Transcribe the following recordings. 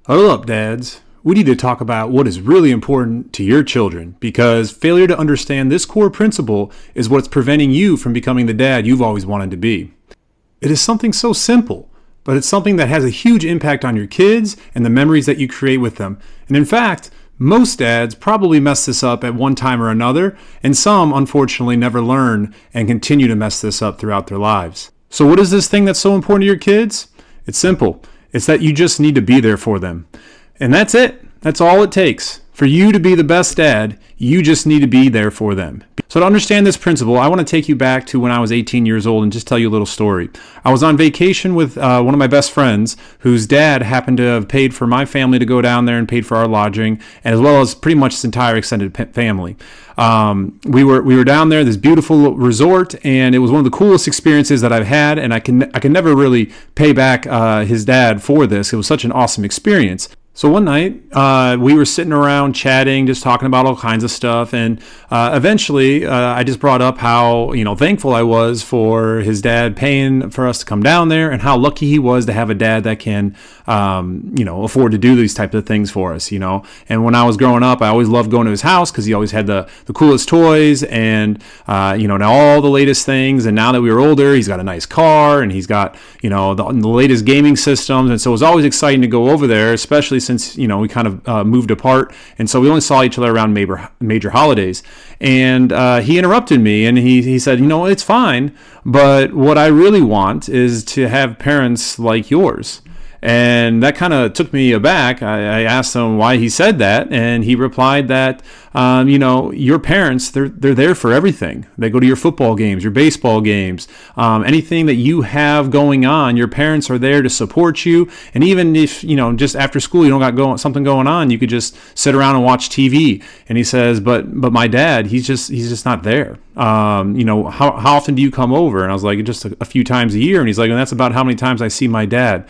Huddle up, dads. We need to talk about what is really important to your children because failure to understand this core principle is what's preventing you from becoming the dad you've always wanted to be. It is something so simple, but it's something that has a huge impact on your kids and the memories that you create with them. And in fact, most dads probably mess this up at one time or another, and some unfortunately never learn and continue to mess this up throughout their lives. So what is this thing that's so important to your kids? It's simple. It's that you just need to be there for them. And that's it. That's all it takes. For you to be the best dad, you just need to be there for them. So to understand this principle, I want to take you back to when I was 18 years old and just tell you a little story. I was on vacation with one of my best friends whose dad happened to have paid for my family to go down there and paid for our lodging, as well as pretty much his entire extended family. We were down there, this beautiful resort, and it was one of the coolest experiences that I've had, and I can never really pay back his dad for this. It was such an awesome experience. So one night, we were sitting around chatting, just talking about all kinds of stuff, and eventually I just brought up how, thankful I was for his dad paying for us to come down there and how lucky he was to have a dad that can, afford to do these types of things for us, And when I was growing up, I always loved going to his house because he always had the coolest toys and, now all the latest things. And now that we were older, he's got a nice car and he's got, the latest gaming systems. And so it was always exciting to go over there, especially since, we kind of moved apart. And so we only saw each other around major holidays. And he interrupted me and he said, it's fine, but what I really want is to have parents like yours. And that kind of took me aback. I asked him why he said that, and he replied that, your parents, they're there for everything. They go to your football games, your baseball games, anything that you have going on, your parents are there to support you. And even if, just after school, you don't got something going on, you could just sit around and watch TV. And he says, but my dad, he's just not there. How often do you come over? And I was like, just a few times a year. And he's like, and that's about how many times I see my dad.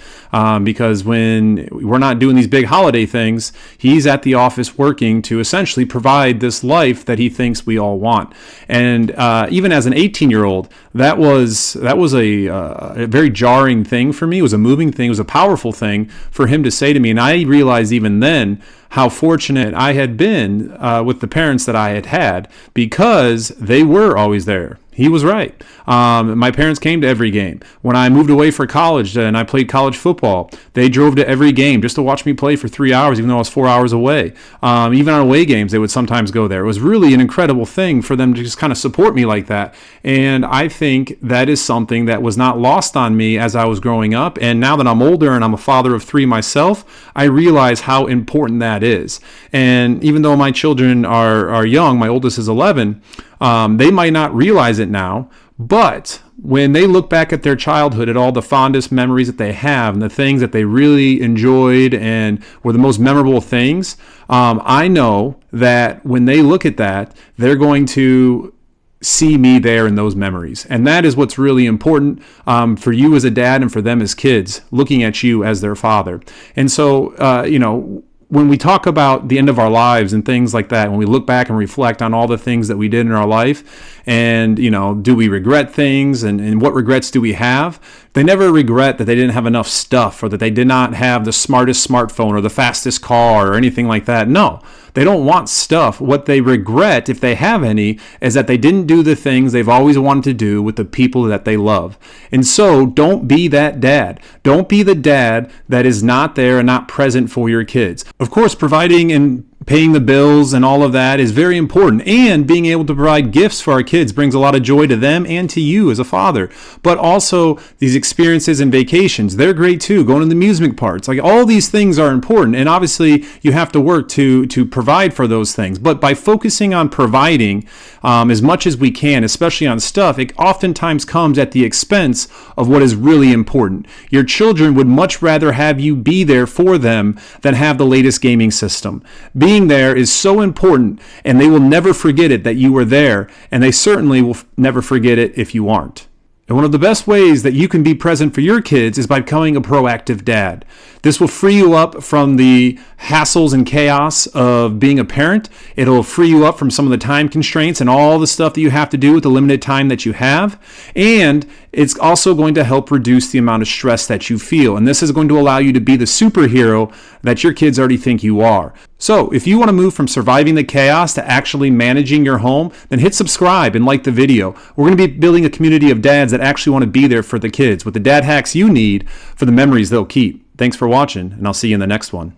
Because when we're not doing these big holiday things, he's at the office working to essentially provide this life that he thinks we all want. And even as an 18-year-old, that was a very jarring thing for me. It was a moving thing. It was a powerful thing for him to say to me. And I realized even then how fortunate I had been with the parents that I had had because they were always there. He was right. My parents came to every game. When I moved away for college and I played college football, they drove to every game just to watch me play for 3 hours, even though I was 4 hours away. Even on away games, they would sometimes go there. It was really an incredible thing for them to just kind of support me like that. And I think that is something that was not lost on me as I was growing up. And now that I'm older and I'm a father of 3 myself, I realize how important that is. And even though my children are young, my oldest is 11, they might not realize it now, but when they look back at their childhood, at all the fondest memories that they have and the things that they really enjoyed and were the most memorable things, I know that when they look at that, they're going to see me there in those memories. And that is what's really important for you as a dad and for them as kids, looking at you as their father. And so, when we talk about the end of our lives and things like that, when we look back and reflect on all the things that we did in our life and, do we regret things and what regrets do we have? They never regret that they didn't have enough stuff or that they did not have the smartest smartphone or the fastest car or anything like that. No, they don't want stuff. What they regret, if they have any, is that they didn't do the things they've always wanted to do with the people that they love. And so don't be that dad. Don't be the dad that is not there and not present for your kids. Of course, providing and paying the bills and all of that is very important. And being able to provide gifts for our kids brings a lot of joy to them and to you as a father. But also these experiences and vacations, they're great too. Going to the amusement parks, like all these things are important. And obviously you have to work to provide for those things. But by focusing on providing as much as we can, especially on stuff, it oftentimes comes at the expense of what is really important. Your children would much rather have you be there for them than have the latest gaming system. Being there is so important, and they will never forget it that you were there, and they certainly will never forget it if you aren't. And one of the best ways that you can be present for your kids is by becoming a proactive dad. This will free you up from the hassles and chaos of being a parent. It'll free you up from some of the time constraints and all the stuff that you have to do with the limited time that you have. And it's also going to help reduce the amount of stress that you feel. And this is going to allow you to be the superhero that your kids already think you are. So if you want to move from surviving the chaos to actually managing your home, then hit subscribe and like the video. We're going to be building a community of dads that actually want to be there for the kids with the dad hacks you need for the memories they'll keep. Thanks for watching, and I'll see you in the next one.